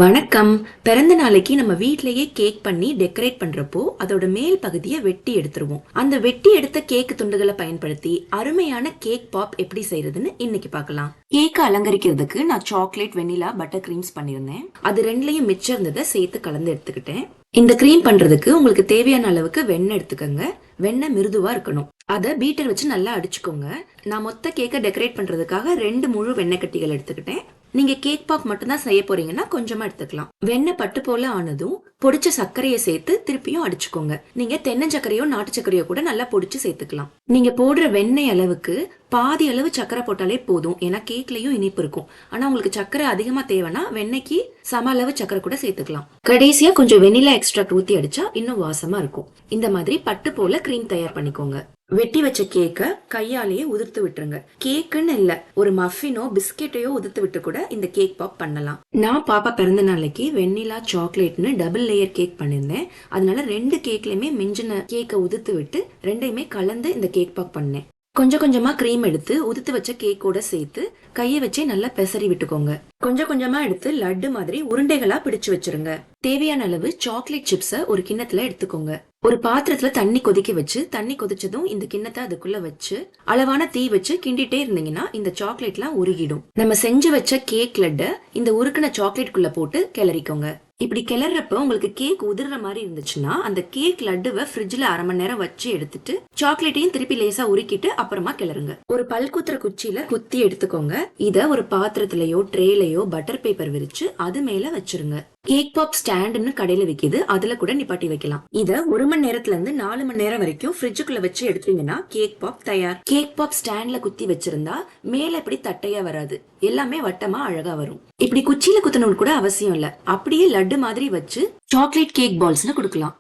வணக்கம். பிறந்த நாளைக்கு நம்ம வீட்லயே கேக் பண்ணி டெக்கரேட் பண்றப்போ அதோட மேல் பகுதியை வெட்டி எடுத்துருவோம். அந்த வெட்டி எடுத்த கேக் துண்டுகளை பயன்படுத்தி அருமையான கேக் பாப் எப்படி செய்யறதுன்னு இன்னைக்கு பார்க்கலாம். கேக்க அலங்கரிக்கிறதுக்கு நான் சாக்லேட், வெனிலா, பட்டர் கிரீம்ஸ் பண்ணிருந்தேன். அது ரெண்டுலயும் மிச்சம் இருந்ததை சேர்த்து கலந்து எடுத்துக்கிட்டேன். இந்த கிரீம் பண்றதுக்கு உங்களுக்கு தேவையான அளவுக்கு வெண்ணெய் எடுத்துக்கோங்க. வெண்ணெய் மிருதுவா இருக்கணும். அதை பீட்டர் வச்சு நல்லா அடிச்சுக்கோங்க. நான் மொத்த கேக்கை டெக்கரேட் பண்றதுக்காக 2 முழு வெண்ணெய் கட்டிகள் எடுத்துக்கிட்டேன். நீங்க கேக் பாப் மட்டும் தான் செய்ய போறீங்கன்னா கொஞ்சமா எடுத்துக்கலாம். வெண்ணெய் பட்டு போல ஆனதும் பொடிச்ச சர்க்கரையை சேர்த்து திருப்பியும் அடிச்சுக்கோங்க. நீங்க தென்னஞ்சக்கரையோ நாட்டு சர்க்கரையோ கூட நல்லா பொடிச்சு சேர்த்துக்கலாம். நீங்க போடுற வெண்ணெய் அளவுக்கு பாதி அளவு சர்க்கரை போட்டாலே போதும். ஏன்னா கேக்லயும் இனிப்பு இருக்கும். ஆனா உங்களுக்கு சர்க்கரை அதிகமா தேவைன்னா வெண்ணெய்க்கு சம அளவு சர்க்கரை கூட சேர்த்துக்கலாம். கடைசியா கொஞ்சம் வெனிலா எக்ஸ்ட்ராக்ட் ஊத்தி அடிச்சா இன்னும் வாசமா இருக்கும். இந்த மாதிரி பட்டு போல கிரீம் தயார் பண்ணிக்கோங்க. வெட்டி வச்ச கேக்க கையாலேயே உதிர்த்து விட்டுருங்க. கேக்குன்னு இல்ல, ஒரு மஃபினோ பிஸ்கெட்டையோ உதிர்த்து விட்டு கூட இந்த கேக் பாப் பண்ணலாம். நான் பாப்பா பிறந்த நாளைக்கு வெண்ணிலா சாக்லேட்னு டபுள் லேயர் கேக் பண்ணிருந்தேன். அதனால 2 கேக்லயுமே மிஞ்சின கேக்க உதிர்த்து விட்டு ரெண்டையுமே கலந்து இந்த கேக் பாப் பண்ணேன். கொஞ்சம் கொஞ்சமா கிரீம் எடுத்து உதிர்த்து வச்ச கேக்கோட சேர்த்து கையை வச்சே நல்லா பெசறி விட்டுக்கோங்க. கொஞ்சம் கொஞ்சமா எடுத்து லட்டு மாதிரி உருண்டைகளா பிடிச்சு வச்சிருங்க. தேவையான அளவு சாக்லேட் சிப்ஸ ஒரு கிண்ணத்துல எடுத்துக்கோங்க. ஒரு பாத்திரத்துல தண்ணி கொதிக்க வச்சு தண்ணி கொதிச்சதும் இந்த கிண்ணத்தை அதுக்குள்ள வச்சு அளவான தீ வச்சு கிண்டிட்டே இருந்தீங்கன்னா இந்த சாக்லேட்லாம் உருகிடும். நம்ம செஞ்சு வச்ச கேக் லட்ட இந்த உருக்கின சாக்லேட்குள்ள போட்டு கிளறிக்கோங்க. இப்படி கிளறப்ப உங்களுக்கு கேக் உதிர்ற மாதிரி இருந்துச்சுன்னா அந்த கேக் லட்டுவை ஃப்ரிட்ஜ்ல 1/2 மணி நேரம் வச்சு எடுத்துட்டு சாக்லேட்டையும் திருப்பி லேசா உருக்கிட்டு அப்புறமா கிளறுங்க. ஒரு பல்குத்துற குச்சியில குத்தி எடுத்துக்கோங்க. இத ஒரு பாத்திரத்திலயோ ட்ரேலயோ பட்டர் பேப்பர் விரிச்சு அது மேல வச்சிருங்க. கேக் பாப் ஸ்டாண்ட்னு கடையில விக்குது, அதுல கூட நிப்பாட்டி வைக்கலாம். இத 1 மணி நேரத்துல இருந்து 4 மணி நேரம் வரைக்கும் ஃப்ரிட்ஜுக்குள்ள வச்சு எடுத்தீங்கன்னா கேக் பாப் தயார். கேக் பாப் ஸ்டாண்ட்ல குத்தி வச்சிருந்தா மேல இப்படி தட்டையா வராது, எல்லாமே வட்டமா அழகா வரும். இப்படி குச்சியில குத்தணும் கூட அவசியம் இல்ல, அப்படியே லட்டு மாதிரி வச்சு சாக்லேட் கேக் பால்ஸ்னு கொடுக்கலாம்.